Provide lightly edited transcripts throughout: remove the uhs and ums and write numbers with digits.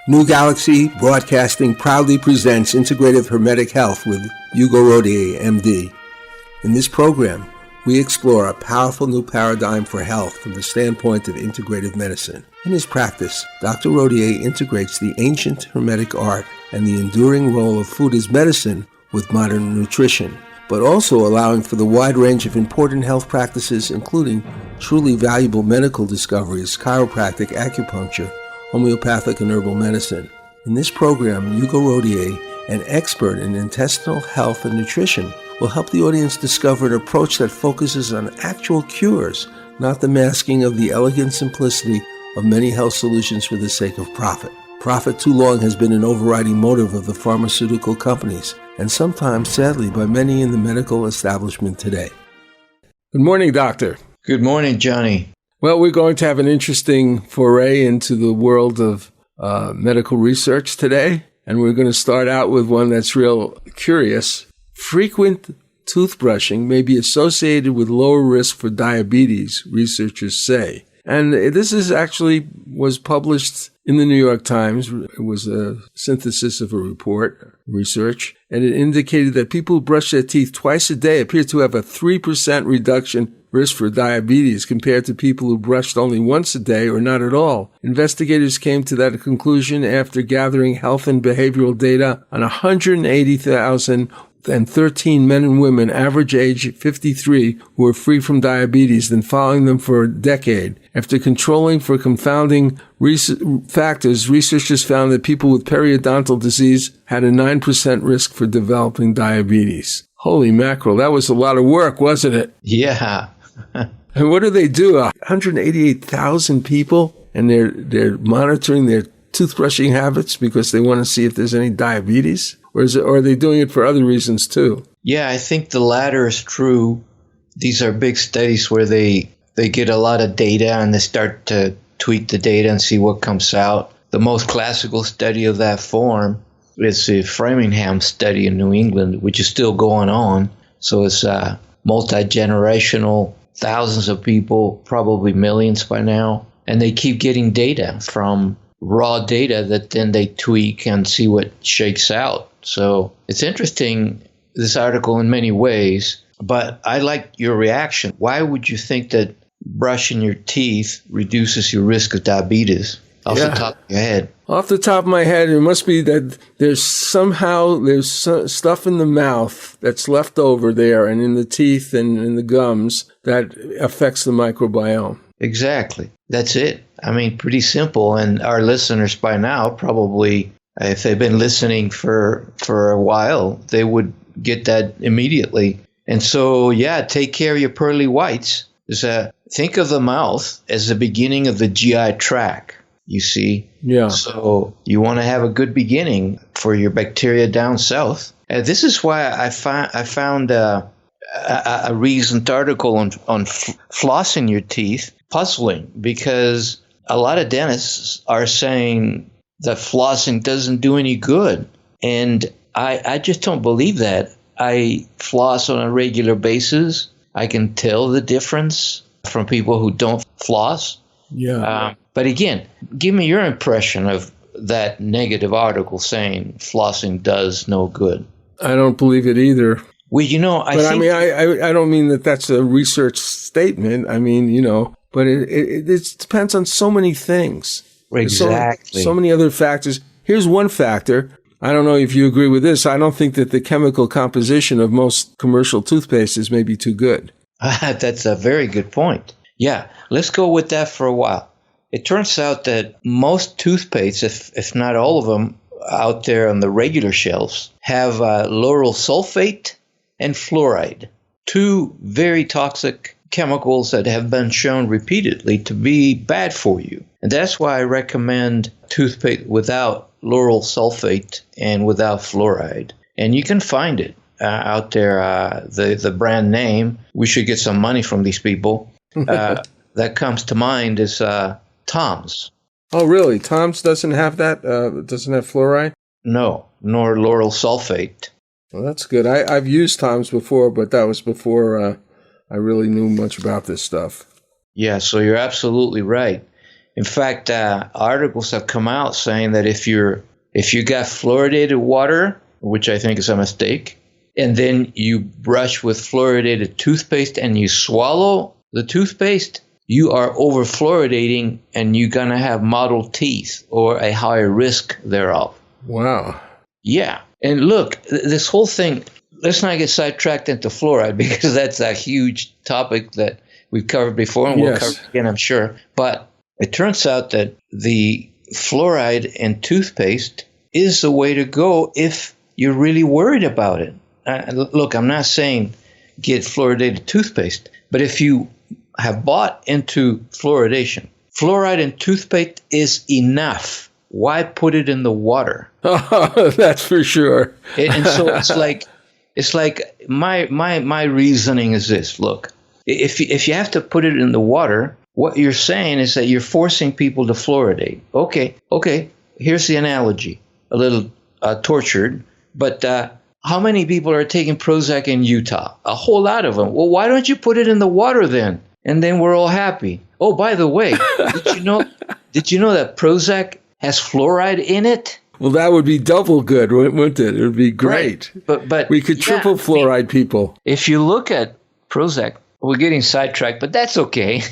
New Galaxy Broadcasting proudly presents Integrative Hermetic Health with Hugo Rodier, MD. In this program, we explore a powerful new paradigm for health from the standpoint of integrative medicine. In his practice, Dr. Rodier integrates the ancient Hermetic art and the enduring role of food as medicine with modern nutrition, but also allowing for the wide range of important health practices, including truly valuable medical discoveries, chiropractic, acupuncture, homeopathic, and herbal medicine. In this program, Hugo Rodier, an expert in intestinal health and nutrition, will help the audience discover an approach that focuses on actual cures, not the masking of the elegant simplicity of many health solutions for the sake of profit. Profit too long has been an overriding motive of the pharmaceutical companies, and sometimes, sadly, by many in the medical establishment today. Good morning, Doctor. Good morning, Johnny. Well, we're going to have an interesting foray into the world of medical research today, and we're going to start out with one that's real curious. Frequent toothbrushing may be associated with lower risk for diabetes, researchers say. And this was published in the New York Times. It was a synthesis of a report, research, and it indicated that people who brush their teeth twice a day appear to have a 3% reduction risk for diabetes compared to people who brushed only once a day or not at all. Investigators came to that conclusion after gathering health and behavioral data on 180,013 men and women, average age 53, who were free from diabetes, then following them for a decade. After controlling for confounding factors, researchers found that people with periodontal disease had a 9% risk for developing diabetes. Holy mackerel, that was a lot of work, wasn't it? Yeah. And what do they do? 188,000 people, and they're monitoring their toothbrushing habits because they want to see if there's any diabetes? Or are they doing it for other reasons too? Yeah, I think the latter is true. These are big studies where they get a lot of data and they start to tweak the data and see what comes out. The most classical study of that form is the Framingham study in New England, which is still going on. So it's multi-generational, thousands of people, probably millions by now. And they keep getting data from raw data that then they tweak and see what shakes out. So it's interesting, this article, in many ways, but I like your reaction. Why would you think that brushing your teeth reduces your risk of diabetes? Off the top of your head. Off the top of my head, it must be that there's stuff in the mouth that's left over there and in the teeth and in the gums that affects the microbiome. Exactly. That's it. I mean, pretty simple. And our listeners by now probably, if they've been listening for a while, they would get that immediately. And so, take care of your pearly whites. Think of the mouth as the beginning of the GI tract. You see? Yeah. So you want to have a good beginning for your bacteria down south. This is why I found a recent article on flossing your teeth puzzling, because a lot of dentists are saying that flossing doesn't do any good. And I just don't believe that. I floss on a regular basis. I can tell the difference from people who don't floss. Yeah. But again, give me your impression of that negative article saying flossing does no good. I don't believe it either. Well, I don't mean that that's a research statement. I mean, but it depends on so many things. Exactly. So many other factors. Here's one factor. I don't know if you agree with this. I don't think that the chemical composition of most commercial toothpastes may be too good. That's a very good point. Yeah, let's go with that for a while. It turns out that most toothpastes, if not all of them, out there on the regular shelves, have lauryl sulfate and fluoride, two very toxic chemicals that have been shown repeatedly to be bad for you. And that's why I recommend toothpaste without lauryl sulfate and without fluoride. And you can find it out there, the brand name. We should get some money from these people. That comes to mind is Tom's. Oh, really? Tom's doesn't have that? Doesn't have fluoride? No, nor lauryl sulfate. Well, that's good. I've used Tom's before, but that was before I really knew much about this stuff. Yeah, so you're absolutely right. In fact, articles have come out saying that if you got fluoridated water, which I think is a mistake, and then you brush with fluoridated toothpaste and you swallow the toothpaste, you are over fluoridating and you're going to have mottled teeth or a higher risk thereof. Wow. Yeah. And look, this whole thing, let's not get sidetracked into fluoride because that's a huge topic that we've covered before and we'll cover again, I'm sure. But it turns out that the fluoride in toothpaste is the way to go if you're really worried about it. Look, I'm not saying get fluoridated toothpaste, but if you have bought into fluoridation, fluoride in toothpaste is enough. Why put it in the water? Oh, that's for sure. And so it's like my reasoning is this. Look, if you have to put it in the water, what you're saying is that you're forcing people to fluoridate. Okay. Here's the analogy, a little tortured, but how many people are taking Prozac in Utah? A whole lot of them. Well, why don't you put it in the water then? And then we're all happy. Oh, by the way, did you know that Prozac has fluoride in it? Well, that would be double good, wouldn't it? It would be great. Right. But we could triple fluoride people. If you look at Prozac, we're getting sidetracked, but that's okay.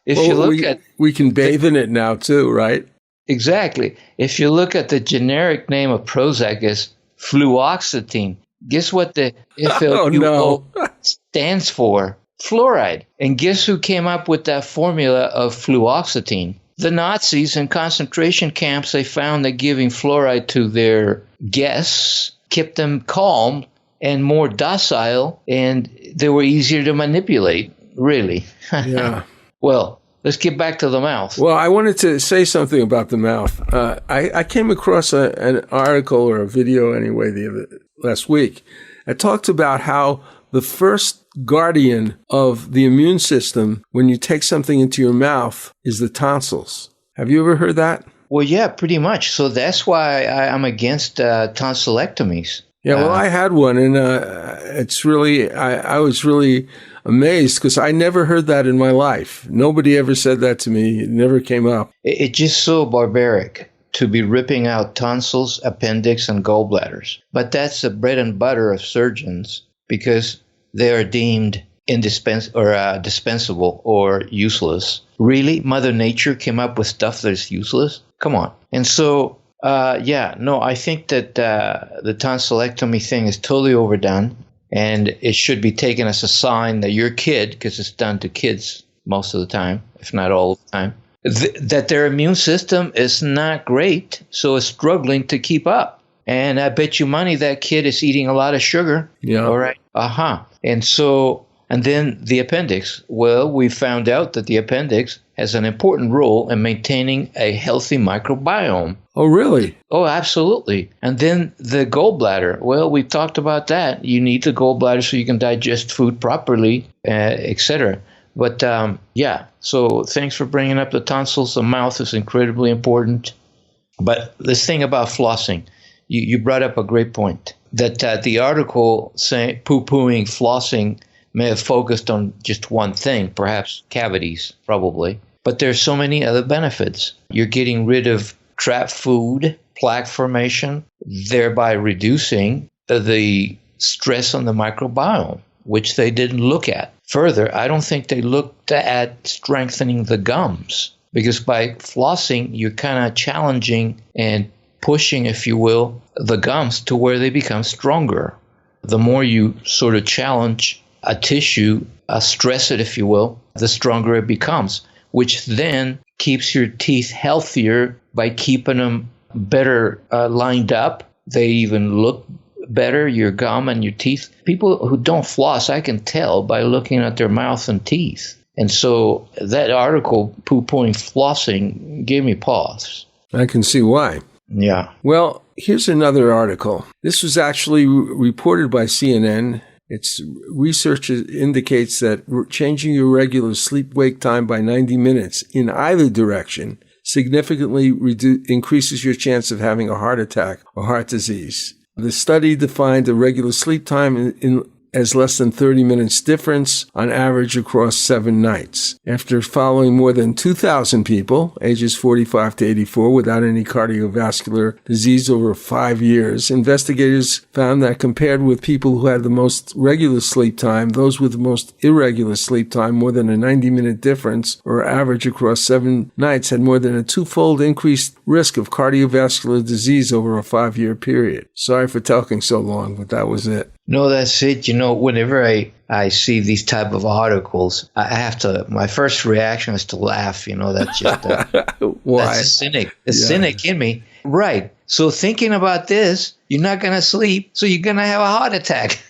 We can bathe in it now too, right? Exactly. If you look at the generic name of Prozac is fluoxetine, guess what the FLUO stands for? Fluoride. And guess who came up with that formula of fluoxetine? The Nazis in concentration camps. They found that giving fluoride to their guests kept them calm and more docile, and they were easier to manipulate, really. Yeah. Well, let's get back to the mouth. Well, I wanted to say something about the mouth. I came across an article or a video anyway last week. It talked about how the first guardian of the immune system when you take something into your mouth is the tonsils. Have you ever heard that? Well, yeah, pretty much. So that's why I'm against tonsillectomies. Yeah, well, I had one, and it's really, I was really amazed because I never heard that in my life. Nobody ever said that to me. It never came up. It's just so barbaric to be ripping out tonsils, appendix, and gallbladders. But that's the bread and butter of surgeons because they are deemed dispensable or useless. Really? Mother Nature came up with stuff that is useless? Come on. And so, I think that the tonsillectomy thing is totally overdone, and it should be taken as a sign that your kid, because it's done to kids most of the time, if not all the time, that their immune system is not great, so it's struggling to keep up. And I bet you money that kid is eating a lot of sugar. Yeah. All right. And then the appendix. Well, we found out that the appendix has an important role in maintaining a healthy microbiome. Oh, really? Oh, absolutely. And then the gallbladder. Well, we talked about that. You need the gallbladder so you can digest food properly, etc. But so thanks for bringing up the tonsils. The mouth is incredibly important. But this thing about flossing, you brought up a great point. That the article saying poo-pooing flossing may have focused on just one thing, perhaps cavities, probably. But there's so many other benefits. You're getting rid of trapped food, plaque formation, thereby reducing the stress on the microbiome, which they didn't look at. Further, I don't think they looked at strengthening the gums, because by flossing, you're kind of challenging and pushing, if you will, the gums to where they become stronger. The more you sort of challenge a tissue, stress it, if you will, the stronger it becomes, which then keeps your teeth healthier by keeping them better lined up. They even look better, your gum and your teeth. People who don't floss, I can tell by looking at their mouth and teeth. And so that article, poo-pooing flossing, gave me pause. I can see why. Yeah. Well, here's another article. This was actually reported by CNN. Its research indicates that changing your regular sleep-wake time by 90 minutes in either direction significantly increases your chance of having a heart attack or heart disease. The study defined a regular sleep time as less than 30 minutes difference on average across 7 nights. After following more than 2,000 people, ages 45 to 84, without any cardiovascular disease over 5 years, investigators found that compared with people who had the most regular sleep time, those with the most irregular sleep time, more than a 90-minute difference, or average across 7 nights, had more than a 2-fold increased risk of cardiovascular disease over a 5-year period. Sorry for talking so long, but that was it. No, that's it. Whenever I see these type of articles, I have to, my first reaction is to laugh. That's just, why? That's a cynic. The cynic in me. Right. So thinking about this, you're not going to sleep, so you're going to have a heart attack,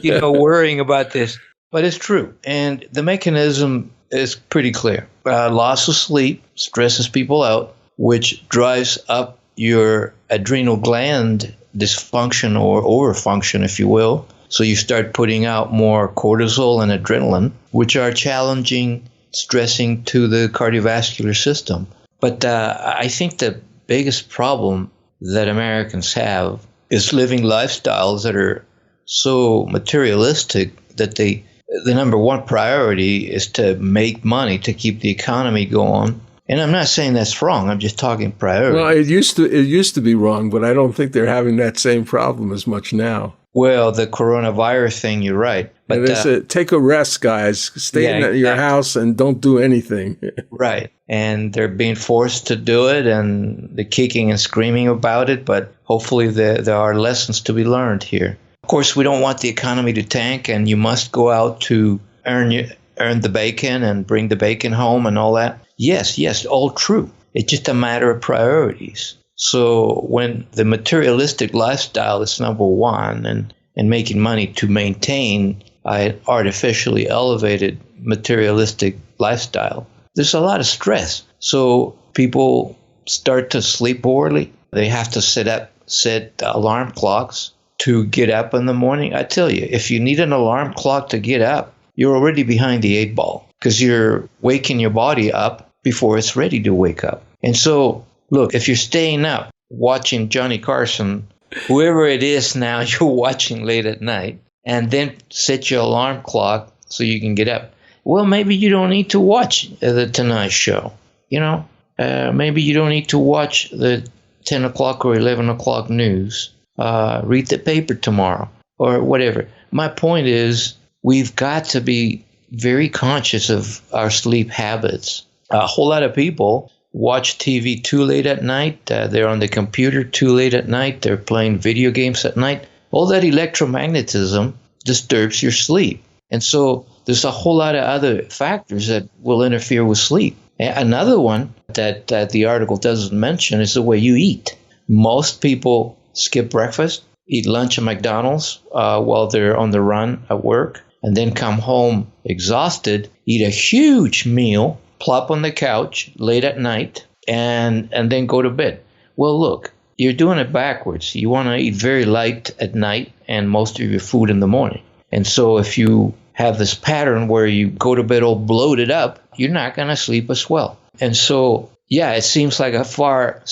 worrying about this. But it's true. And the mechanism is pretty clear. Loss of sleep stresses people out, which drives up your adrenal gland dysfunction or overfunction, if you will. So you start putting out more cortisol and adrenaline, which are challenging, stressing to the cardiovascular system. But I think the biggest problem that Americans have is living lifestyles that are so materialistic that the number one priority is to make money to keep the economy going. And I'm not saying that's wrong. I'm just talking priority. Well, it used to be wrong, but I don't think they're having that same problem as much now. Well, the coronavirus thing, you're right. But take a rest, guys. Stay in your house and don't do anything. Right. And they're being forced to do it, and they're kicking and screaming about it. But hopefully there are lessons to be learned here. Of course, we don't want the economy to tank, and you must go out to earn the bacon and bring the bacon home and all that. Yes, all true. It's just a matter of priorities. So when the materialistic lifestyle is number one and making money to maintain an artificially elevated materialistic lifestyle, there's a lot of stress. So people start to sleep poorly. They have to set alarm clocks to get up in the morning. I tell you, if you need an alarm clock to get up, you're already behind the 8 ball because you're waking your body up before it's ready to wake up. And so, look, if you're staying up watching Johnny Carson, whoever it is now you're watching late at night, and then set your alarm clock so you can get up, well, maybe you don't need to watch the Tonight Show. Maybe you don't need to watch the 10 o'clock or 11 o'clock news. Read the paper tomorrow or whatever. My point is we've got to be very conscious of our sleep habits. A whole lot of people watch TV too late at night. They're on the computer too late at night. They're playing video games at night. All that electromagnetism disturbs your sleep. And so there's a whole lot of other factors that will interfere with sleep. Another one that the article doesn't mention is the way you eat. Most people skip breakfast, eat lunch at McDonald's while they're on the run at work, and then come home exhausted, eat a huge meal, plop on the couch late at night, and then go to bed. Well, look, you're doing it backwards. You want to eat very light at night and most of your food in the morning. And so if you have this pattern where you go to bed all bloated up, you're not going to sleep as well. And so, yeah, it seems like a far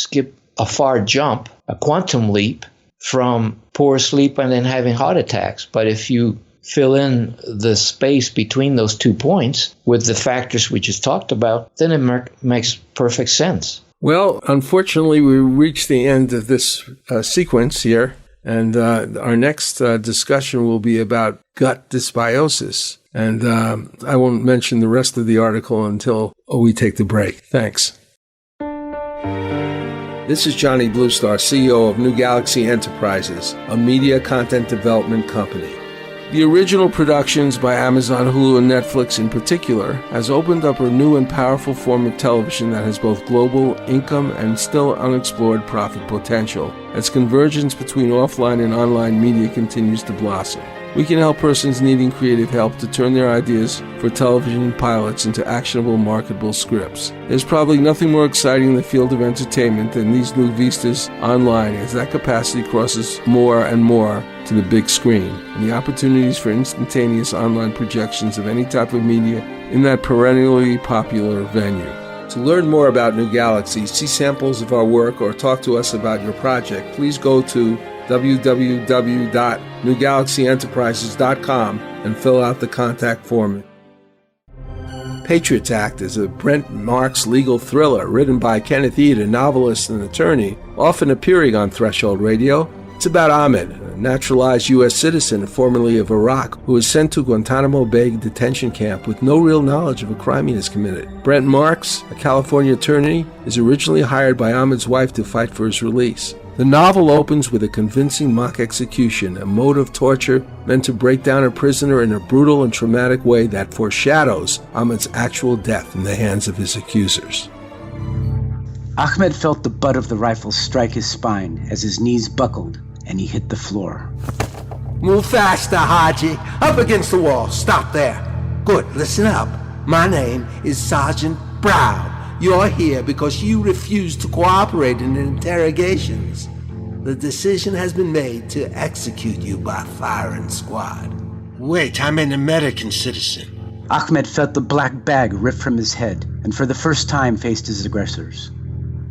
jump, a quantum leap from poor sleep and then having heart attacks. But if you fill in the space between those 2 points with the factors we just talked about, then it makes perfect sense. Well, unfortunately, we reached the end of this sequence here, and our next discussion will be about gut dysbiosis. And I won't mention the rest of the article until we take the break. Thanks. This is Johnny Bluestar, CEO of New Galaxy Enterprises, a media content development company. The original productions by Amazon, Hulu, and Netflix in particular has opened up a new and powerful form of television that has both global income and still unexplored profit potential as convergence between offline and online media continues to blossom. We can help persons needing creative help to turn their ideas for television pilots into actionable, marketable scripts. There's probably nothing more exciting in the field of entertainment than these new vistas online, as that capacity crosses more and more to the big screen, and the opportunities for instantaneous online projections of any type of media in that perennially popular venue. To learn more about New Galaxy, see samples of our work, or talk to us about your project, please go to www.newgalaxyenterprises.com and fill out the contact form. Patriots Act is a Brent Marks legal thriller written by Kenneth Eade, a novelist and attorney, often appearing on Threshold Radio. It's about Ahmed, a naturalized U.S. citizen formerly of Iraq, who was sent to Guantanamo Bay detention camp with no real knowledge of a crime he has committed. Brent Marks, a California attorney, is originally hired by Ahmed's wife to fight for his release. The novel opens with a convincing mock execution, a mode of torture meant to break down a prisoner in a brutal and traumatic way that foreshadows Ahmed's actual death in the hands of his accusers. Ahmed felt the butt of the rifle strike his spine as his knees buckled and he hit the floor. Move faster, Haji. Up against the wall. Stop there. Good. Listen up. My name is Sergeant Brown. You're here because you refused to cooperate in interrogations. The decision has been made to execute you by firing squad. Wait, I'm an American citizen. Ahmed felt the black bag ripped from his head and for the first time faced his aggressors.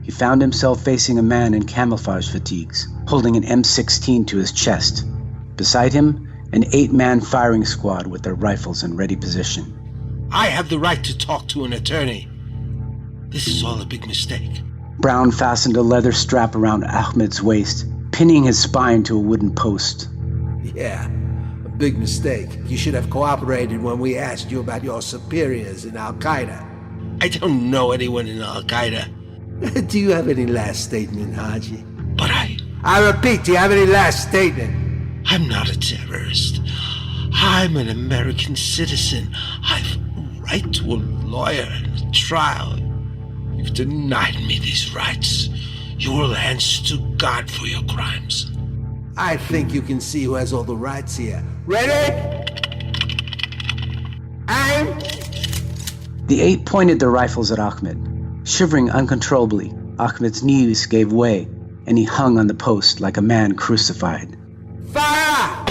He found himself facing a man in camouflage fatigues, holding an M16 to his chest. Beside him, an 8-man firing squad with their rifles in ready position. I have the right to talk to an attorney. This is all a big mistake. Brown fastened a leather strap around Ahmed's waist, pinning his spine to a wooden post. Yeah, a big mistake. You should have cooperated when we asked you about your superiors in Al-Qaeda. I don't know anyone in Al-Qaeda. Do you have any last statement, Haji? But I repeat, do you have any last statement? I'm not a terrorist. I'm an American citizen. I've a right to a lawyer and a trial. You've denied me these rights. You will answer to God for your crimes. I think you can see who has all the rights here. Ready? Aim! The 8 pointed their rifles at Ahmed. Shivering uncontrollably, Ahmed's knees gave way, and he hung on the post like a man crucified. Fire!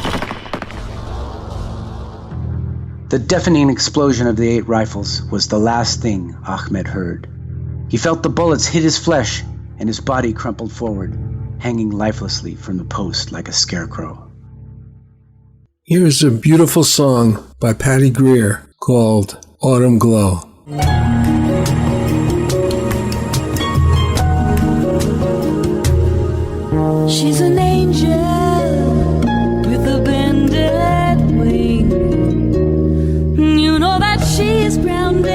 The deafening explosion of the 8 rifles was the last thing Ahmed heard. He felt the bullets hit his flesh, and his body crumpled forward, hanging lifelessly from the post like a scarecrow. Here is a beautiful song by Patty Greer called Autumn Glow. She's an angel with a bended wing. You know that she is grounded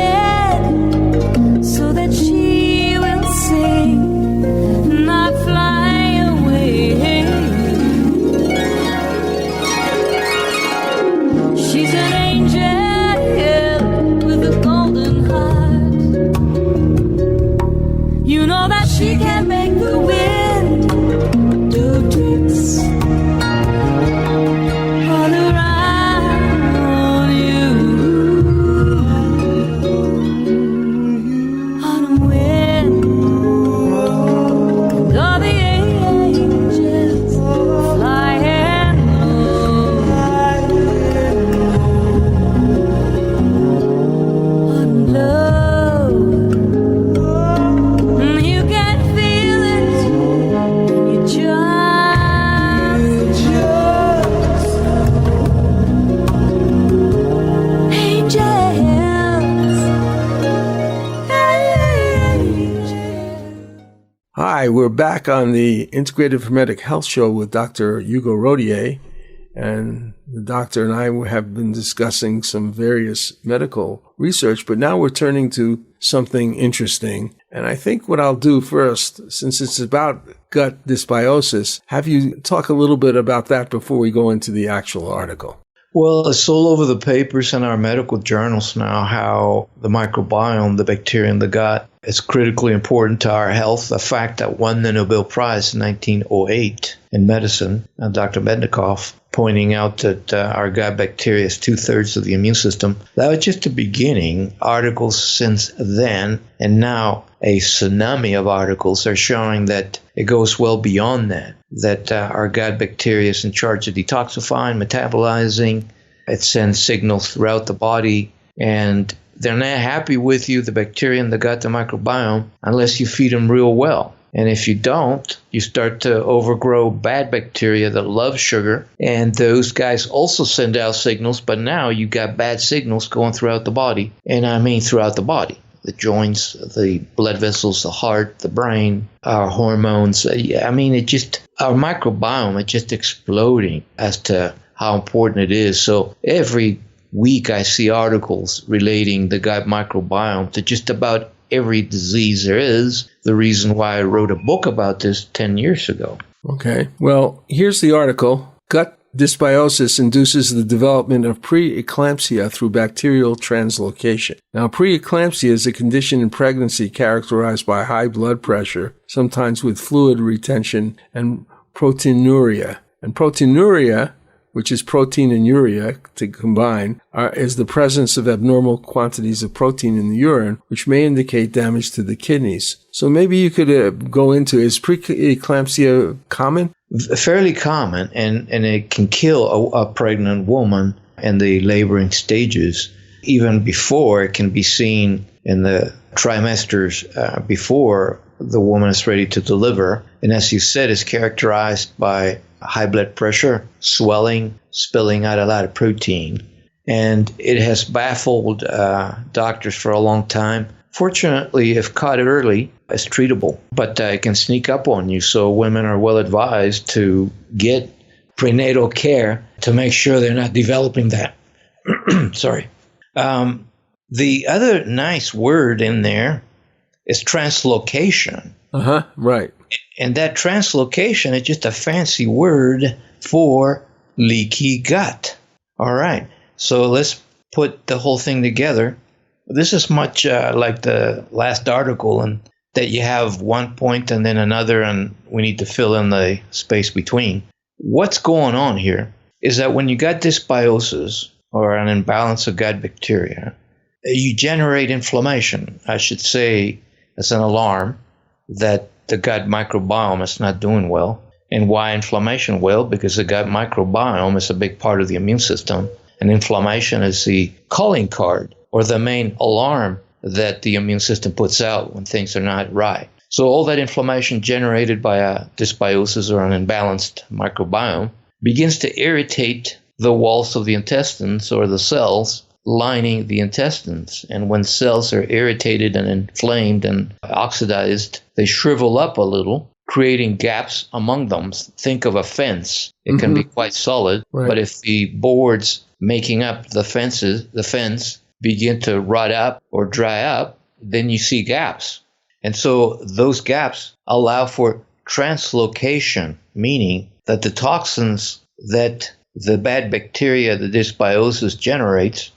so that she will sing, not fly away. She's an angel with a golden heart. You know that she can make the wind do tricks all around you. Autumn wind and all the angels flying low. Autumn love, you can feel it. You Hi, we're back on the Integrative Hermetic Health Show with Dr. Hugo Rodier, and the doctor and I have been discussing some various medical research, but now we're turning to something interesting. And I think what I'll do first, since it's about gut dysbiosis, have you talk a little bit about that before we go into the actual article. Well, it's all over the papers in our medical journals now how the microbiome, the bacteria in the gut, is critically important to our health, a fact that won the Nobel Prize in 1908 in medicine, Dr. Mednikov, pointing out that our gut bacteria is 2/3 of the immune system. That was just the beginning. Articles since then, and now a tsunami of articles are showing that it goes well beyond that our gut bacteria is in charge of detoxifying, metabolizing. It sends signals throughout the body, and they're not happy with you, the bacteria in the gut, the microbiome, unless you feed them real well. And if you don't, you start to overgrow bad bacteria that love sugar. And those guys also send out signals, but now you got bad signals going throughout the body. And I mean throughout the body. The joints, the blood vessels, the heart, the brain, our hormones. I mean, our microbiome is just exploding as to how important it is. So every week I see articles relating the gut microbiome to just about every disease there is. The reason why I wrote a book about this 10 years ago. Okay. Well, here's the article. Gut dysbiosis induces the development of pre-eclampsia through bacterial translocation. Now, pre-eclampsia is a condition in pregnancy characterized by high blood pressure, sometimes with fluid retention, and proteinuria. And proteinuria, which is protein and urea to combine, is the presence of abnormal quantities of protein in the urine, which may indicate damage to the kidneys. So maybe you could go into, is pre-eclampsia common? Fairly common, and it can kill a pregnant woman in the laboring stages. Even before, it can be seen in the trimesters before the woman is ready to deliver. And as you said, it's characterized by high blood pressure, swelling, spilling out a lot of protein. And it has baffled doctors for a long time. Fortunately, if caught early, it's treatable, but it can sneak up on you. So women are well advised to get prenatal care to make sure they're not developing that. Sorry. The other nice word in there is translocation. Right. And that translocation is just a fancy word for leaky gut. All right. So let's put the whole thing together. This is much like the last article, and that you have one point and then another, and we need to fill in the space between. What's going on here is that when you got dysbiosis, or an imbalance of gut bacteria, you generate inflammation. I should say as an alarm that the gut microbiome is not doing well. And why inflammation? Well, because the gut microbiome is a big part of the immune system, and inflammation is the calling card or the main alarm that the immune system puts out when things are not right. So all that inflammation generated by a dysbiosis or an imbalanced microbiome begins to irritate the walls of the intestines or the cells lining the intestines. And when cells are irritated and inflamed and oxidized, they shrivel up a little, creating gaps among them. Think of a fence. It can be quite solid, right. But if the boards making up the fence begin to rot up or dry up, then you see gaps. And so those gaps allow for translocation, meaning that the toxins that the bad bacteria, the dysbiosis generates,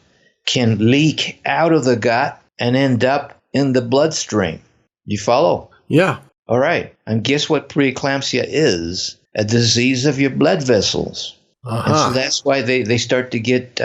can leak out of the gut and end up in the bloodstream. You follow? Yeah. All right. And guess what preeclampsia is? A disease of your blood vessels. And so that's why they start to get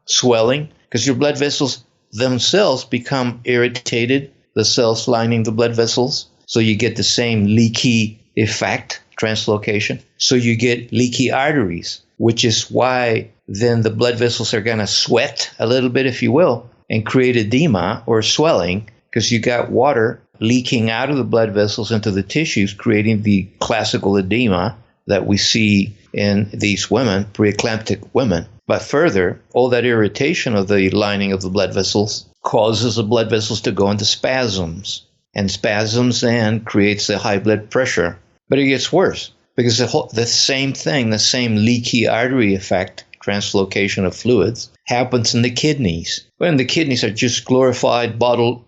swelling, because your blood vessels themselves become irritated, the cells lining the blood vessels. So you get the same leaky effect, translocation. So you get leaky arteries, which is why then the blood vessels are going to sweat a little bit, if you will, and create edema or swelling, because you got water leaking out of the blood vessels into the tissues, creating the classical edema that we see in these women, preeclamptic women. But further, all that irritation of the lining of the blood vessels causes the blood vessels to go into spasms. And spasms then creates the high blood pressure. But it gets worse, because the same thing, the same leaky artery effect, translocation of fluids, happens in the kidneys. When the kidneys are just glorified, balled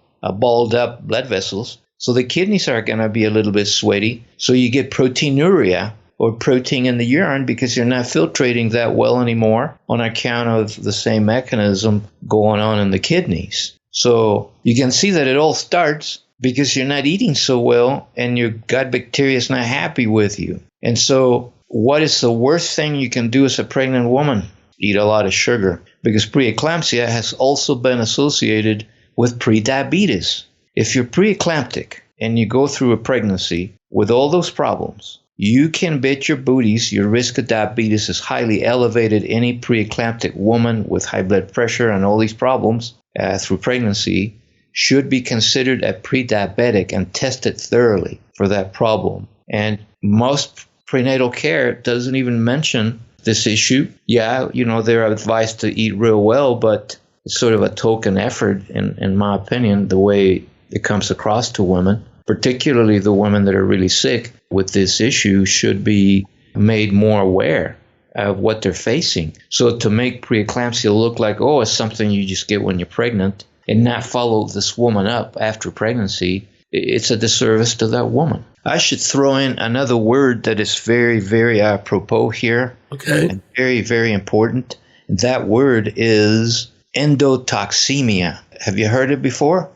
up blood vessels. So the kidneys are going to be a little bit sweaty. So you get proteinuria, or protein in the urine, because you're not filtrating that well anymore on account of the same mechanism going on in the kidneys. So you can see that it all starts because you're not eating so well and your gut bacteria is not happy with you. And so what is the worst thing you can do as a pregnant woman? Eat a lot of sugar, because preeclampsia has also been associated with prediabetes. If you're preeclamptic and you go through a pregnancy with all those problems, you can bet your booties your risk of diabetes is highly elevated. Any preeclamptic woman with high blood pressure and all these problems through pregnancy should be considered a pre-diabetic and tested thoroughly for that problem. And most prenatal care doesn't even mention this issue. Yeah, they're advised to eat real well, but it's sort of a token effort, in my opinion, the way it comes across to women, particularly the women that are really sick with this issue, should be made more aware of what they're facing. So to make preeclampsia look like, it's something you just get when you're pregnant and not follow this woman up after pregnancy, it's a disservice to that woman. I should throw in another word that is very, very apropos here. Okay. And very, very important. That word is endotoxemia. Have you heard it before?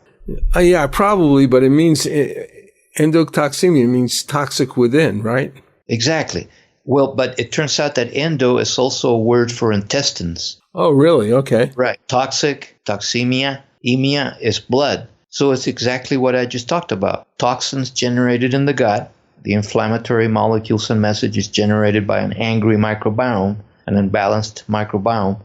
Yeah, probably, but it means endotoxemia means toxic within, right? Exactly. Well, but it turns out that endo is also a word for intestines. Oh, really? Okay. Right. Toxic, toxemia, emia is blood. So it's exactly what I just talked about. Toxins generated in the gut, the inflammatory molecules and messages generated by an angry microbiome, an imbalanced microbiome,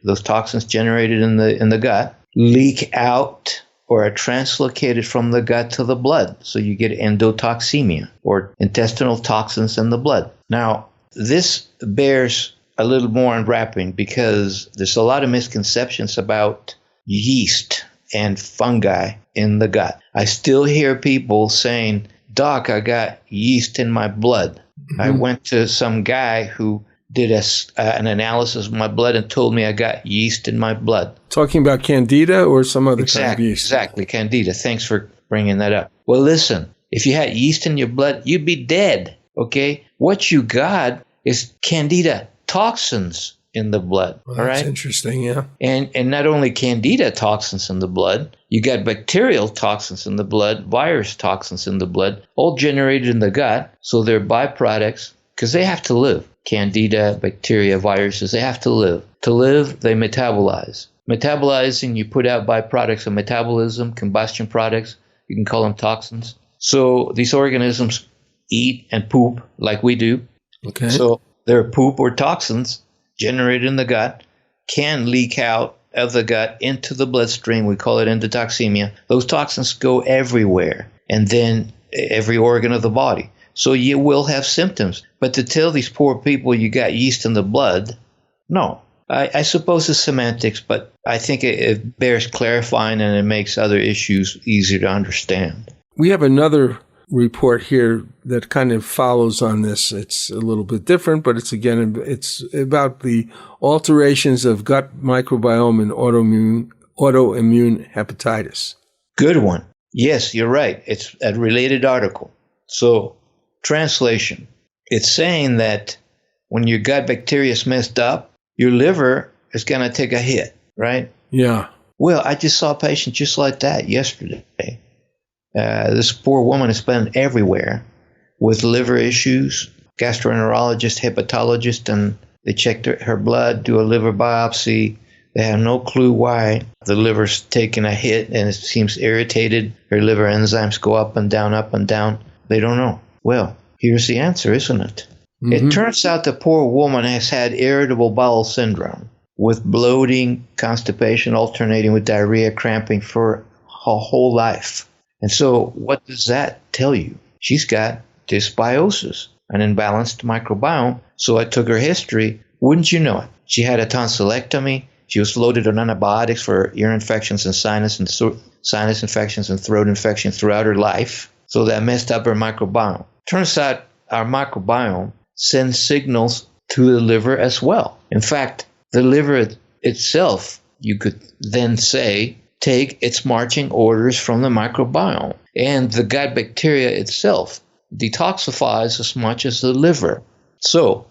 those toxins generated in the gut, leak out or are translocated from the gut to the blood. So you get endotoxemia, or intestinal toxins in the blood. Now, this bears a little more unwrapping because there's a lot of misconceptions about yeast and fungi in the gut. I still hear people saying, "Doc, I got yeast in my blood." Mm-hmm. I went to some guy who did an analysis of my blood and told me I got yeast in my blood. Talking about candida or some other kind of yeast? Exactly, candida. Thanks for bringing that up. Well, listen, if you had yeast in your blood, you'd be dead, okay? What you got is candida toxins in the blood, well, all right? That's interesting, yeah. And not only candida toxins in the blood, you got bacterial toxins in the blood, virus toxins in the blood, all generated in the gut, so they're byproducts because they have to live. Candida, bacteria, viruses, they have to live. To live, they metabolize. Metabolizing, you put out byproducts of metabolism, combustion products. You can call them toxins. So these organisms eat and poop like we do. Okay. So their poop or toxins generated in the gut can leak out of the gut into the bloodstream. We call it endotoxemia. Those toxins go everywhere and then every organ of the body. So you will have symptoms. But to tell these poor people you got yeast in the blood, no. I suppose it's semantics, but I think it bears clarifying and it makes other issues easier to understand. We have another report here that kind of follows on this. It's a little bit different, but it's about the alterations of gut microbiome in autoimmune hepatitis. Good one. Yes, you're right. It's a related article. So, translation. It's saying that when your gut bacteria is messed up, your liver is going to take a hit, right? Yeah. Well, I just saw a patient just like that yesterday. This poor woman has been everywhere with liver issues, gastroenterologist, hepatologist, and they checked her blood, do a liver biopsy. They have no clue why the liver's taking a hit and it seems irritated. Her liver enzymes go up and down, up and down. They don't know. Well, here's the answer, isn't it? Mm-hmm. It turns out the poor woman has had irritable bowel syndrome with bloating, constipation alternating with diarrhea, cramping for her whole life. And so what does that tell you? She's got dysbiosis, an imbalanced microbiome. So I took her history. Wouldn't you know it? She had a tonsillectomy. She was loaded on antibiotics for ear infections and sinus infections and throat infections throughout her life. So that messed up her microbiome. Turns out our microbiome sends signals to the liver as well. In fact, the liver itself, you could then say, take its marching orders from the microbiome. And the gut bacteria itself detoxifies as much as the liver. So,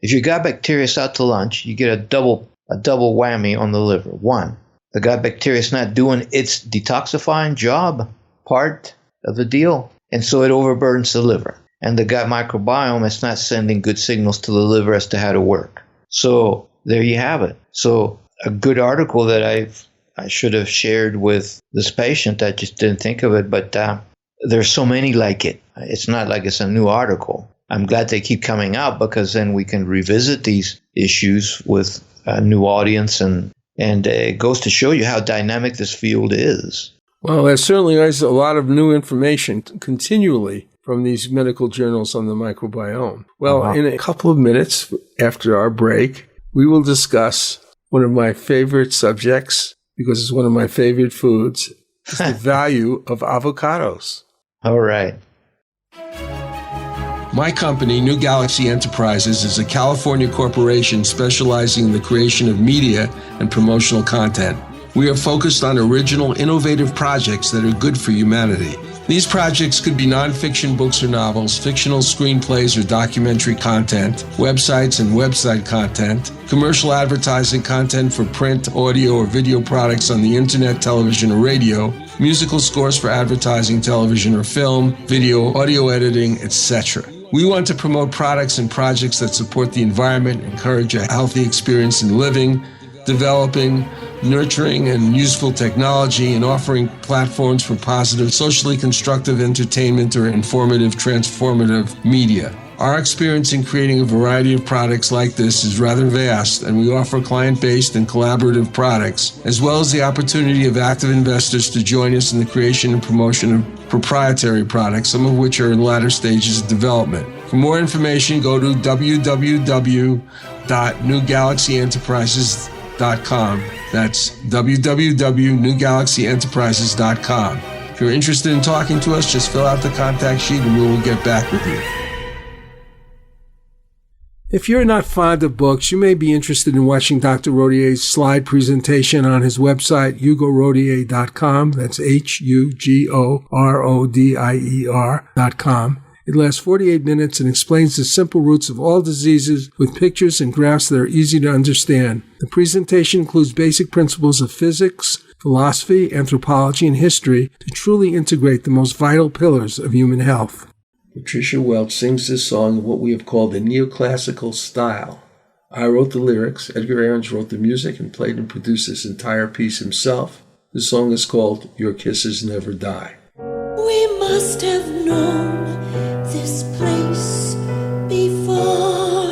if your gut bacteria is out to lunch, you get a double whammy on the liver. One, the gut bacteria is not doing its detoxifying job, part of the deal, and so it overburdens the liver. And the gut microbiome is not sending good signals to the liver as to how to work. So there you have it. So a good article that I should have shared with this patient. I just didn't think of it, but there's so many like it. It's not like it's a new article. I'm glad they keep coming out because then we can revisit these issues with a new audience and And it goes to show you how dynamic this field is. Well, there certainly is a lot of new information continually from these medical journals on the microbiome. Well, in a couple of minutes after our break, we will discuss one of my favorite subjects, because it's one of my favorite foods, is the value of avocados. All right. My company, New Galaxy Enterprises, is a California corporation specializing in the creation of media and promotional content. We are focused on original, innovative projects that are good for humanity. These projects could be nonfiction books or novels, fictional screenplays or documentary content, websites and website content, commercial advertising content for print, audio, or video products on the internet, television, or radio, musical scores for advertising, television, or film, video, audio editing, etc. We want to promote products and projects that support the environment, encourage a healthy experience in living, developing, nurturing, and useful technology, and offering platforms for positive, socially constructive entertainment or informative, transformative media. Our experience in creating a variety of products like this is rather vast, and we offer client-based and collaborative products, as well as the opportunity of active investors to join us in the creation and promotion of proprietary products, some of which are in latter stages of development. For more information, go to www.newgalaxyenterprises.com. That's www.newgalaxyenterprises.com. If you're interested in talking to us, just fill out the contact sheet and we will get back with you. If you're not fond of books, you may be interested in watching Dr. Rodier's slide presentation on his website, hugorodier.com. That's HUGORODIER.com. It lasts 48 minutes and explains the simple roots of all diseases with pictures and graphs that are easy to understand. The presentation includes basic principles of physics, philosophy, anthropology, and history to truly integrate the most vital pillars of human health. Patricia Welch sings this song in what we have called the neoclassical style. I wrote the lyrics, Edgar Ahrens wrote the music and played and produced this entire piece himself. The song is called Your Kisses Never Die. We must have known this place before,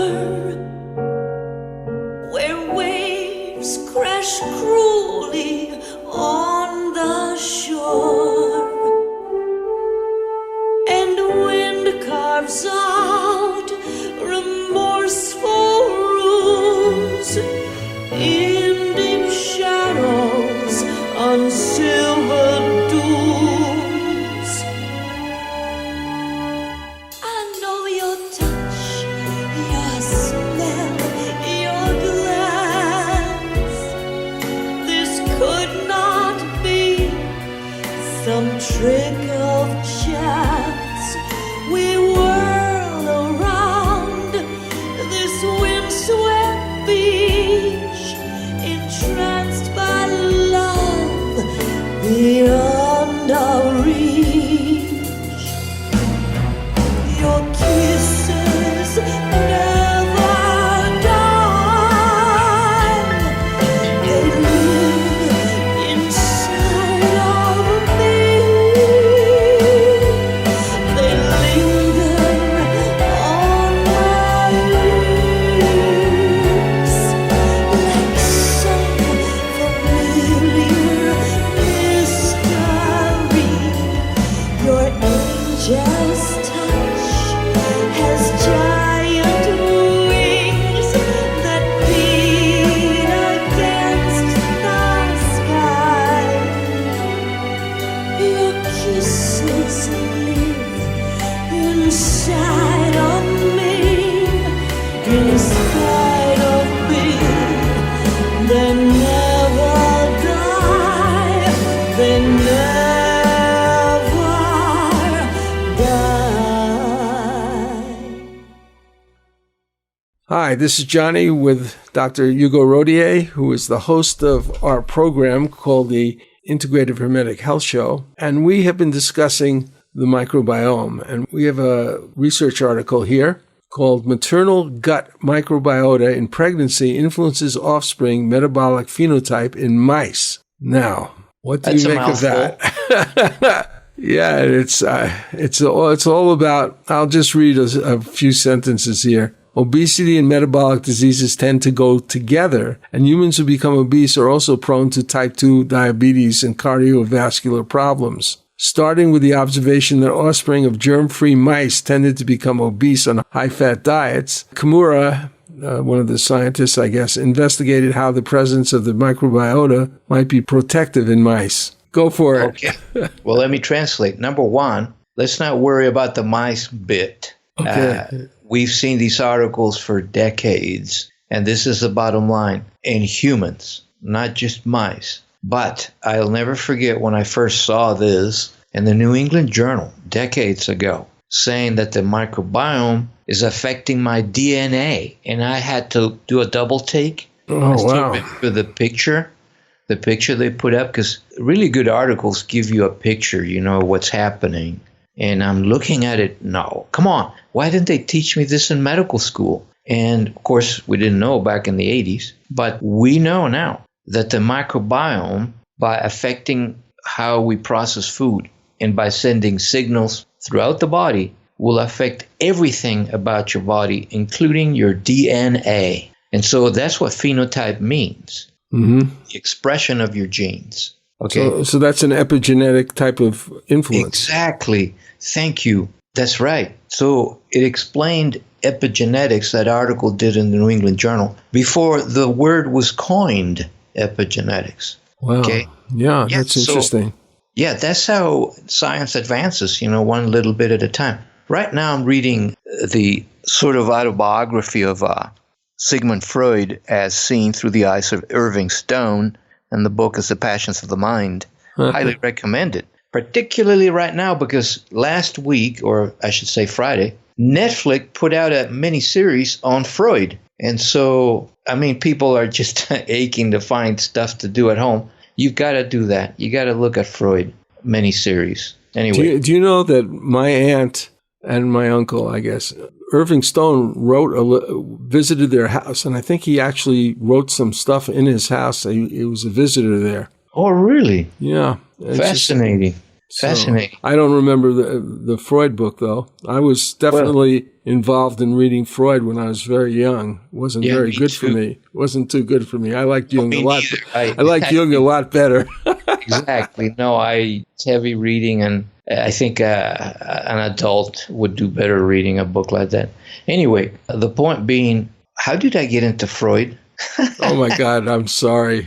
where waves crash cruelly on the shore, and wind carves out remorseful rules in deep shadows on silver dunes. I know your touch, your smell, your glance. This could not be some trick of chance. We whirl around this windswept beach, entranced by love beyond our reach. Your kisses never die. They live inside of me. They linger on my lips like some familiar mystery. Your angel's touch has giant wings that beat against the sky. Your kisses live inside of me, inside of me. They never die. They never die. Hi, this is Johnny with Dr. Hugo Rodier, who is the host of our program called the Integrative Hermetic Health Show. And we have been discussing the microbiome. And we have a research article here called Maternal Gut Microbiota in Pregnancy Influences Offspring Metabolic Phenotype in Mice. Now, what do That's you a make of mouthful. that? Yeah, it's all about, I'll just read a few sentences here. obesity and metabolic diseases tend to go together, and humans who become obese are also prone to type 2 diabetes and cardiovascular problems. Starting with the observation that offspring of germ-free mice tended to become obese on high-fat diets, Kimura, one of the scientists, I guess, investigated how the presence of the microbiota might be protective in mice. Go for it. Okay. Well, let me translate. Number one, let's not worry about the mice bit. Okay. We've seen these articles for decades, and this is the bottom line. In humans, not just mice. But I'll never forget when I first saw this in the New England Journal decades ago, saying that the microbiome is affecting my DNA. And I had to do a double take. Oh, I still wow. remember the picture they put up, because really good articles give you a picture, you know, what's happening. And I'm looking at it, no, come on. Why didn't they teach me this in medical school? And of course, we didn't know back in the 80s, but we know now that the microbiome, by affecting how we process food and by sending signals throughout the body, will affect everything about your body, including your DNA. And so that's what phenotype means, the expression of your genes. Okay. So that's an epigenetic type of influence. Exactly. Thank you. That's right. So it explained epigenetics, that article did in the New England Journal, before the word was coined, epigenetics. Wow. Okay. Yeah, that's interesting. Yeah, that's how science advances, you know, one little bit at a time. Right now I'm reading the sort of autobiography of Sigmund Freud as seen through the eyes of Irving Stone, and the book is The Passions of the Mind. Highly recommend it, particularly right now because last week, or I should say Friday, Netflix put out a mini-series on Freud. And so, I mean, people are just aching to find stuff to do at home. You've got to do that. You got to look at Freud mini-series. Anyway. Do you know that my aunt and my uncle, I guess, Irving Stone visited their house, and I think he actually wrote some stuff in his house. He was a visitor there. Oh, really? Yeah. Fascinating. Fascinating. I don't remember the Freud book, though. I was definitely involved in reading Freud when I was very young. It wasn't very good for me. It wasn't too good for me. I liked Jung a lot. I liked Jung a lot better. Exactly. No, it's heavy reading, and I think an adult would do better reading a book like that. Anyway, the point being, how did I get into Freud? Oh, my God. I'm sorry.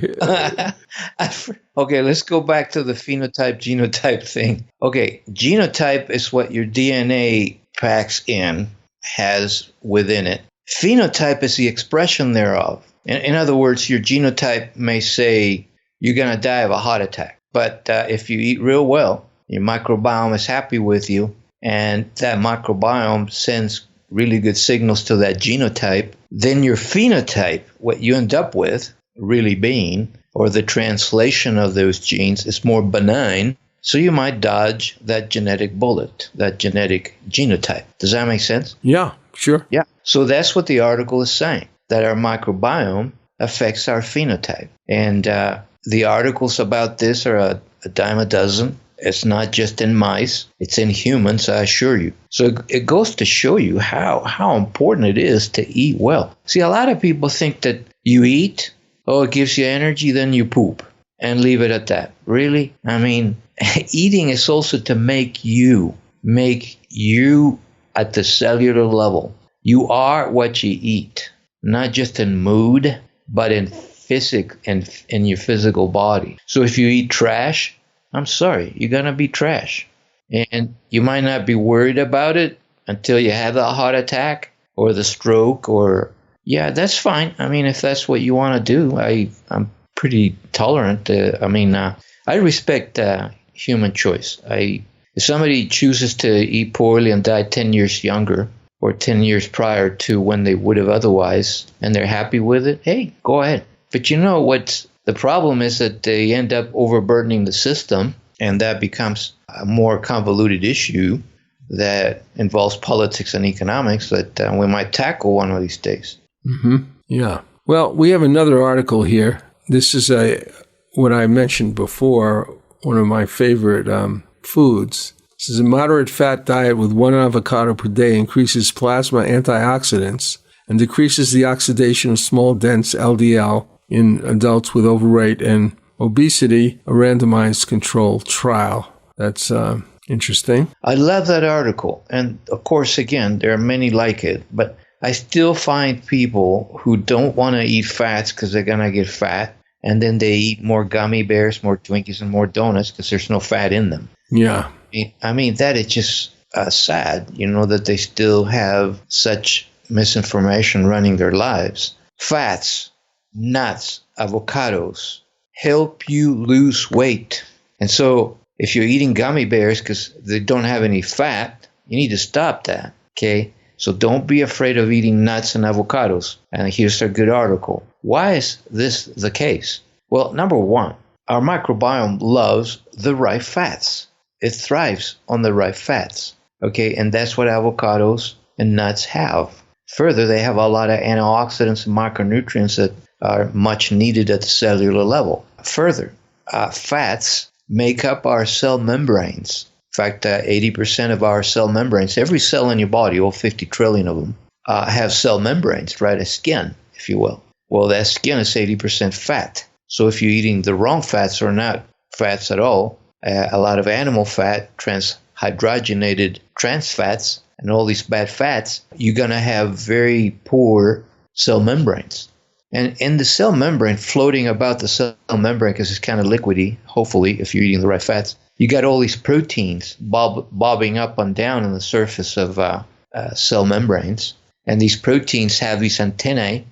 Okay, let's go back to the phenotype-genotype thing. Okay, genotype is what your DNA packs in, has within it. Phenotype is the expression thereof. In other words, your genotype may say you're going to die of a heart attack. But if you eat real well, your microbiome is happy with you, and that microbiome sends really good signals to that genotype, then your phenotype, what you end up with really being, or the translation of those genes, is more benign. So you might dodge that genetic bullet, that genetic genotype. Does that make sense? Yeah, sure. Yeah. So that's what the article is saying, that our microbiome affects our phenotype. And the articles about this are a dime a dozen. It's not just in mice. It's in humans, I assure you. So it goes to show you how important it is to eat well. See, a lot of people think that you eat, it gives you energy, then you poop, and leave it at that. Really? I mean, eating is also to make you at the cellular level. You are what you eat, not just in mood, but in in your physical body. So if you eat trash, I'm sorry, you're going to be trash. And you might not be worried about it until you have the heart attack or the stroke yeah, that's fine. I mean, if that's what you want to do, I'm pretty tolerant. I respect human choice. If somebody chooses to eat poorly and die 10 years younger or 10 years prior to when they would have otherwise, and they're happy with it, hey, go ahead. But you know what's the problem is that they end up overburdening the system, and that becomes a more convoluted issue that involves politics and economics that we might tackle one of these days. Mm-hmm. Yeah. Well, we have another article here. This is what I mentioned before, one of my favorite foods. This is a moderate fat diet with 1 avocado per day increases plasma antioxidants and decreases the oxidation of small, dense LDL in adults with overweight and obesity, a randomized controlled trial. That's interesting. I love that article. And of course, again, there are many like it, but I still find people who don't want to eat fats because they're going to get fat. And then they eat more gummy bears, more Twinkies, and more donuts because there's no fat in them. Yeah. I mean, that is just sad, that they still have such misinformation running their lives. Fats, nuts, avocados help you lose weight. And so if you're eating gummy bears because they don't have any fat, you need to stop that, okay? So don't be afraid of eating nuts and avocados. And here's a good article. Why is this the case? Well, number one, our microbiome loves the right fats. It thrives on the right fats, okay? And that's what avocados and nuts have. Further, they have a lot of antioxidants and micronutrients that are much needed at the cellular level. Further, fats make up our cell membranes. In fact, 80% of our cell membranes, every cell in your body, all 50 trillion of them, have cell membranes, right? A skin, if you will. Well, that skin is 80% fat. So if you're eating the wrong fats or not fats at all, a lot of animal fat, transhydrogenated trans fats, and all these bad fats, you're going to have very poor cell membranes. And in the cell membrane, floating about the cell membrane, because it's kind of liquidy, hopefully, if you're eating the right fats, you got all these proteins bobbing up and down on the surface of cell membranes. And these proteins have these antennae,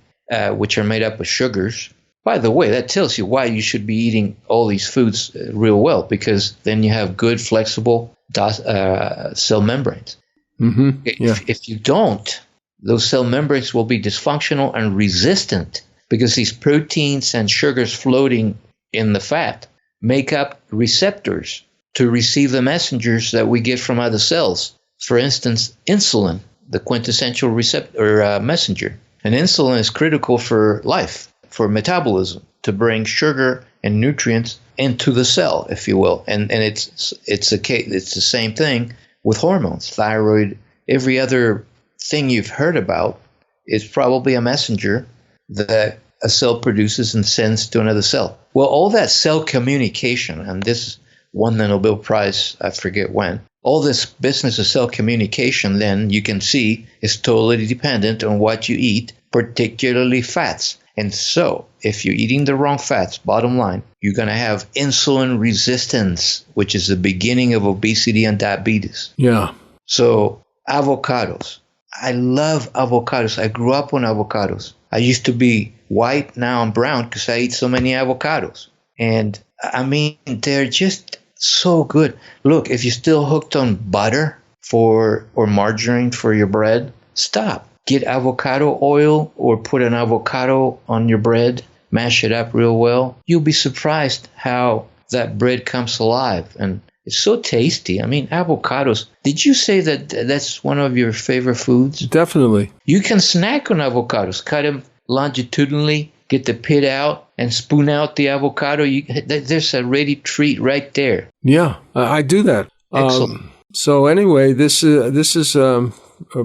which are made up of sugars. By the way, that tells you why you should be eating all these foods real well, because then you have good, flexible cell membranes. Mm-hmm. Yeah. If you don't, those cell membranes will be dysfunctional and resistant because these proteins and sugars floating in the fat make up receptors to receive the messengers that we get from other cells. For instance, insulin, the quintessential receptor or messenger. And insulin is critical for life, for metabolism, to bring sugar and nutrients into the cell, if you will. And it's the same thing with hormones, thyroid, every other thing you've heard about is probably a messenger that a cell produces and sends to another cell. Well, all that cell communication, and this won the Nobel Prize, I forget when, all this business of cell communication, then you can see, is totally dependent on what you eat, particularly fats. And so, if you're eating the wrong fats, bottom line, you're going to have insulin resistance, which is the beginning of obesity and diabetes. Yeah. So, avocados. I love avocados. I grew up on avocados. I used to be white, now I'm brown because I eat so many avocados. And I mean, they're just so good. Look, if you're still hooked on butter or margarine for your bread, stop. Get avocado oil or put an avocado on your bread, mash it up real well. You'll be surprised how that bread comes alive. And it's so tasty. I mean, avocados. Did you say that that's one of your favorite foods? Definitely. You can snack on avocados. Cut them longitudinally, get the pit out, and spoon out the avocado. There's a ready treat right there. Yeah, I do that. Excellent. So anyway, this is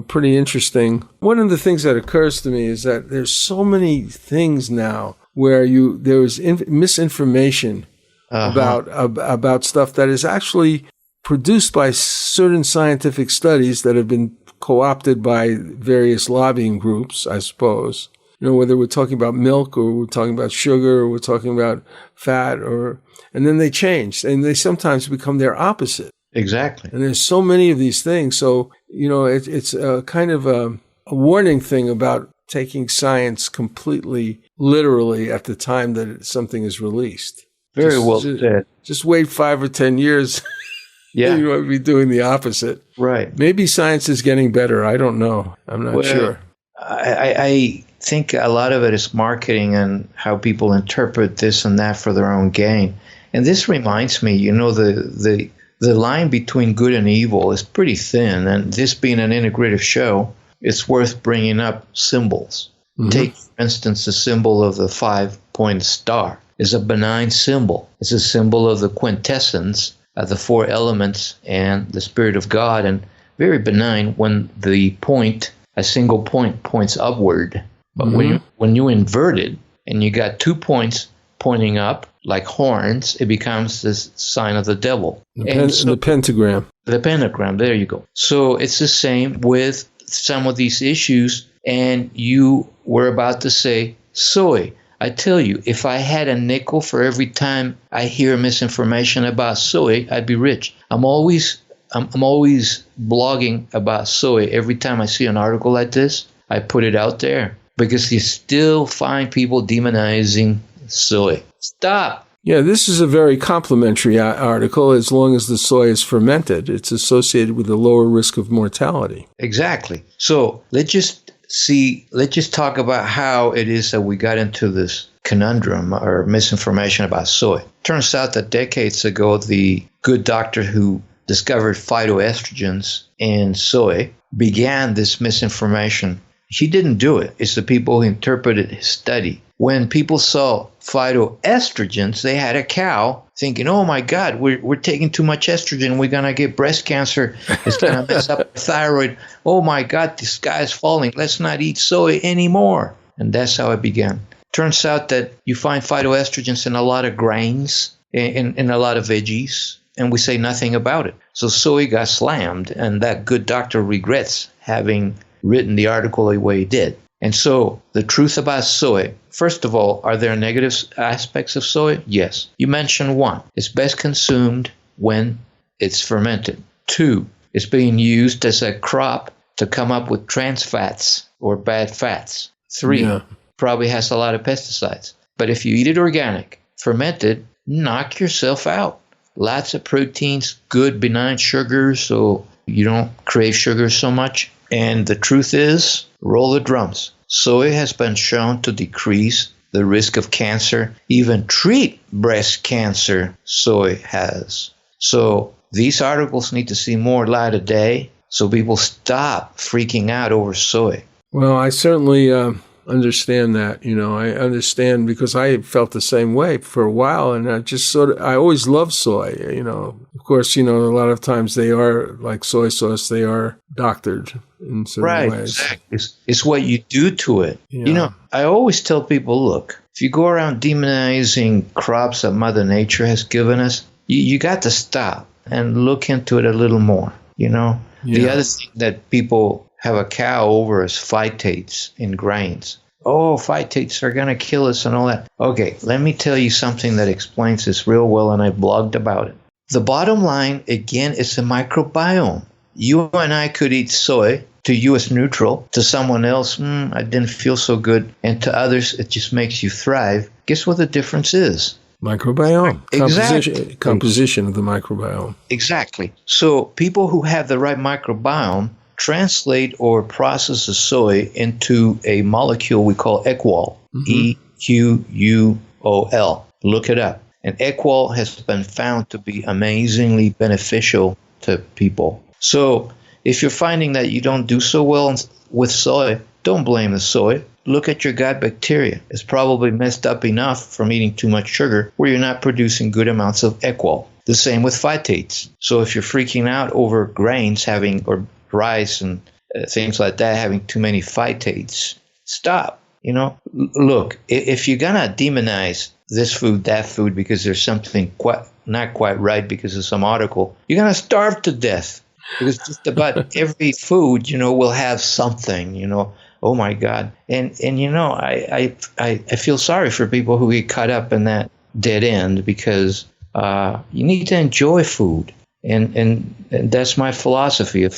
pretty interesting. One of the things that occurs to me is that there's so many things now where there's misinformation about stuff that is actually produced by certain scientific studies that have been co-opted by various lobbying groups, I suppose. Whether we're talking about milk or we're talking about sugar or we're talking about fat, and then they change and they sometimes become their opposite. Exactly. And there's so many of these things. So, it's a kind of a warning thing about taking science completely literally at the time that something is released. Very well said. Just wait 5 or 10 years. Yeah. You might be doing the opposite. Right. Maybe science is getting better. I don't know. I'm not sure. I think a lot of it is marketing and how people interpret this and that for their own gain. And this reminds me, the line between good and evil is pretty thin. And this being an integrative show, it's worth bringing up symbols. Mm-hmm. Take, for instance, the symbol of the 5-point star. Is a benign symbol. It's a symbol of the quintessence of the 4 elements and the Spirit of God, and very benign when the point a single point points upward. But when you invert it and you got 2 points pointing up like horns, it becomes this sign of the devil. The pentagram. The pentagram, there you go. So it's the same with some of these issues. And you were about to say soy. I tell you, if I had a nickel for every time I hear misinformation about soy, I'd be rich. I'm always blogging about soy. Every time I see an article like this, I put it out there because you still find people demonizing soy. Stop. Yeah, this is a very complimentary article as long as the soy is fermented. It's associated with a lower risk of mortality. Exactly. So let's just talk about how it is that we got into this conundrum or misinformation about soy. Turns out that decades ago, the good doctor who discovered phytoestrogens in soy began this misinformation. He didn't do it. It's the people who interpreted his study. When people saw phytoestrogens, they had a cow thinking, oh my God, we're taking too much estrogen. We're going to get breast cancer. It's going to mess up the thyroid. Oh my God, the sky is falling. Let's not eat soy anymore. And that's how it began. Turns out that you find phytoestrogens in a lot of grains, in a lot of veggies, and we say nothing about it. So soy got slammed, and that good doctor regrets having written the article the way he did. And so the truth about soy, first of all, are there negative aspects of soy? Yes. You mentioned one. It's best consumed when it's fermented. 2, it's being used as a crop to come up with trans fats or bad fats. 3, probably has a lot of pesticides. But if you eat it organic, fermented, knock yourself out. Lots of proteins, good benign sugars, so you don't crave sugar so much. And the truth is, roll the drums. Soy has been shown to decrease the risk of cancer, even treat breast cancer, soy has. So these articles need to see more light of day so people stop freaking out over soy. Well, I certainly understand that. I understand because I felt the same way for a while, and I always loved soy. Of course, a lot of times they are like soy sauce, they are doctored in certain ways. Exactly. It's what you do to it. Yeah. I always tell people, look, if you go around demonizing crops that Mother Nature has given us, you got to stop and look into it a little more. The other thing that people have a cow over is phytates in grains. Oh, phytates are going to kill us and all that. Okay, let me tell you something that explains this real well, and I blogged about it. The bottom line, again, is the microbiome. You and I could eat soy. To you, it's neutral. To someone else, I didn't feel so good. And to others, it just makes you thrive. Guess what the difference is? Microbiome. Exactly. Composition of the microbiome. Exactly. So people who have the right microbiome translate or process the soy into a molecule we call equol, EQUOL. Look it up. And equol has been found to be amazingly beneficial to people. So if you're finding that you don't do so well with soy, don't blame the soy. Look at your gut bacteria. It's probably messed up enough from eating too much sugar where you're not producing good amounts of equol. The same with phytates. So if you're freaking out over grains or rice and things like that having too many phytates, stop. Look, if you're gonna demonize this food, that food, because there's something not quite right because of some article, you're gonna starve to death, because just about every food will have something. Oh my God. And I feel sorry for people who get caught up in that dead end, because you need to enjoy food, and that's my philosophy.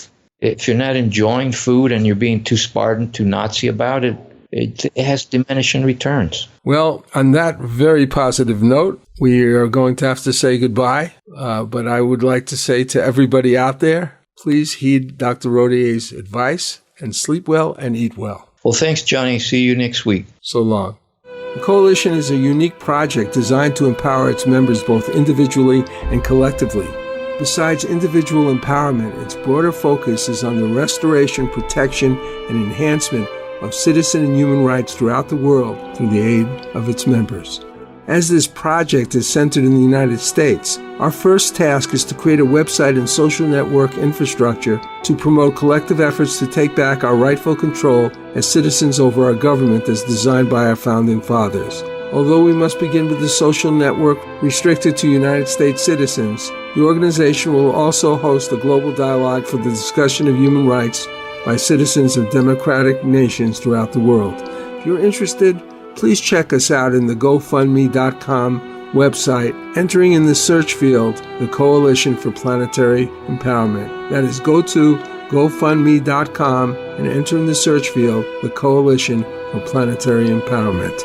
If you're not enjoying food and you're being too Spartan, too Nazi about it, it has diminishing returns. Well, on that very positive note, we are going to have to say goodbye. But I would like to say to everybody out there, please heed Dr. Rodier's advice and sleep well and eat well. Well, thanks, Johnny. See you next week. So long. The Coalition is a unique project designed to empower its members both individually and collectively. Besides individual empowerment, its broader focus is on the restoration, protection, and enhancement of citizen and human rights throughout the world through the aid of its members. As this project is centered in the United States, our first task is to create a website and social network infrastructure to promote collective efforts to take back our rightful control as citizens over our government as designed by our founding fathers. Although we must begin with the social network restricted to United States citizens, the organization will also host a global dialogue for the discussion of human rights by citizens of democratic nations throughout the world. If you're interested, please check us out in the GoFundMe.com website, entering in the search field the Coalition for Planetary Empowerment. That is, go to GoFundMe.com and enter in the search field the Coalition for Planetary Empowerment.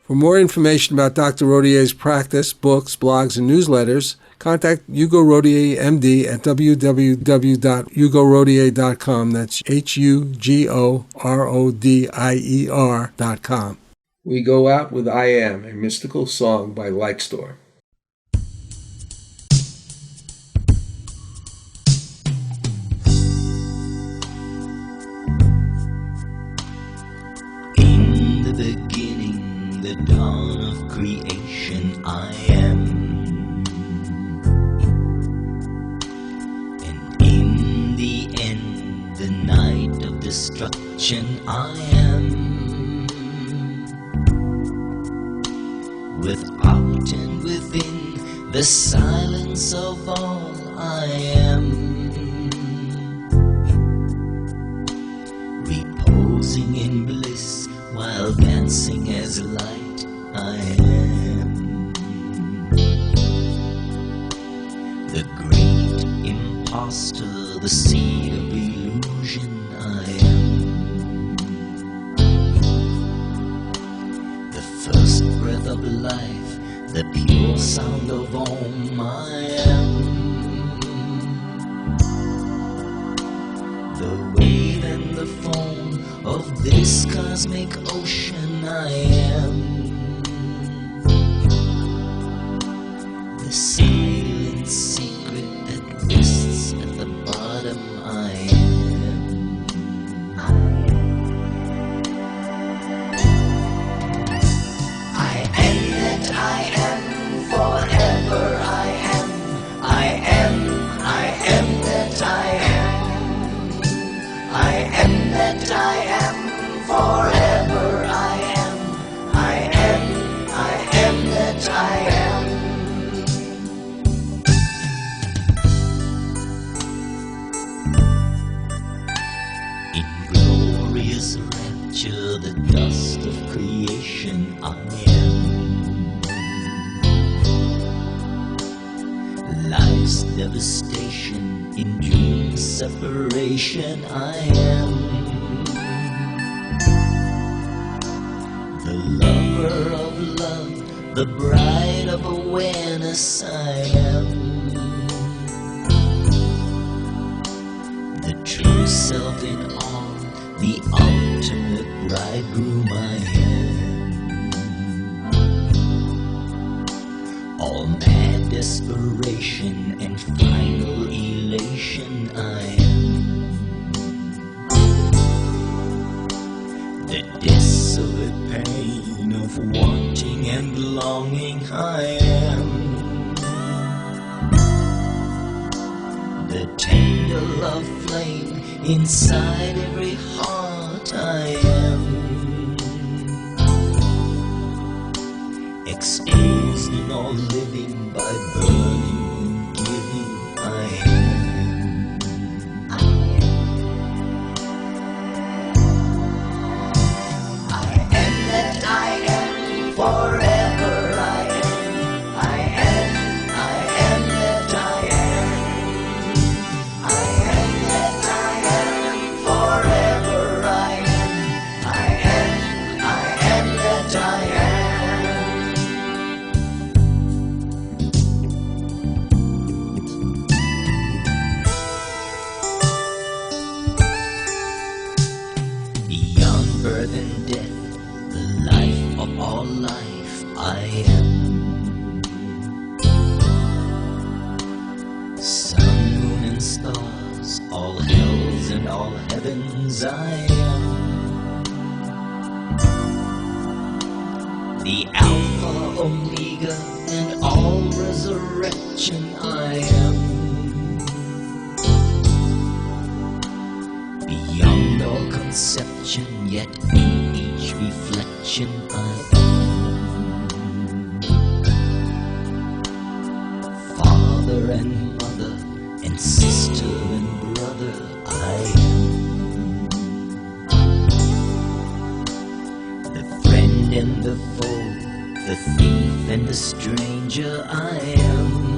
For more information about Dr. Rodier's practice, books, blogs, and newsletters, contact Hugo Rodier, MD, at www.hugorodier.com. That's HUGORODIER.com. We go out with I Am, a mystical song by Lightstorm. In the beginning, the dawn of creation, I am. And in the end, the night of destruction, I am. Without and within, the silence of all, I am. Reposing in bliss while dancing as light, I am. The great imposter, the seed of illusion, I am. The first breath of life, the pure sound of Om, I am. The wave and the foam of this cosmic ocean, I am. The silent secret that rests at the bottom, I am. I am that I am, forever I am. I am that I am. I am that I am, forever I am. I am that I am. In glorious rapture, the dust of creation, I am. Life's devastation, in dream separation, I am. The lover of love, the bride of awareness, I am. The true self in all, the ultimate bridegroom, I am. All mad desperation and final elation, I am. The desolate pain of wanting and longing, I am. The tender love flame inside every heart, I am. Exposed in all living by burning and giving, I am. Forever I am. I am that I am. I am that I am. Forever I am. I am that I am. Beyond birth and death, the life of all life, I am. Sun, moon, and stars, all hells and all heavens, I am. Omega, and all resurrection I am. Beyond all conception, yet in each reflection I am. Father and mother, and sister and brother I am. The friend and the foe, the thief and the stranger I am.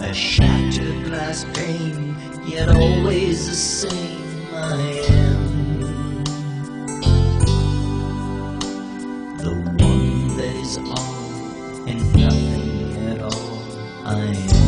A shattered glass pane, yet always the same I am. The one that is all and nothing at all I am.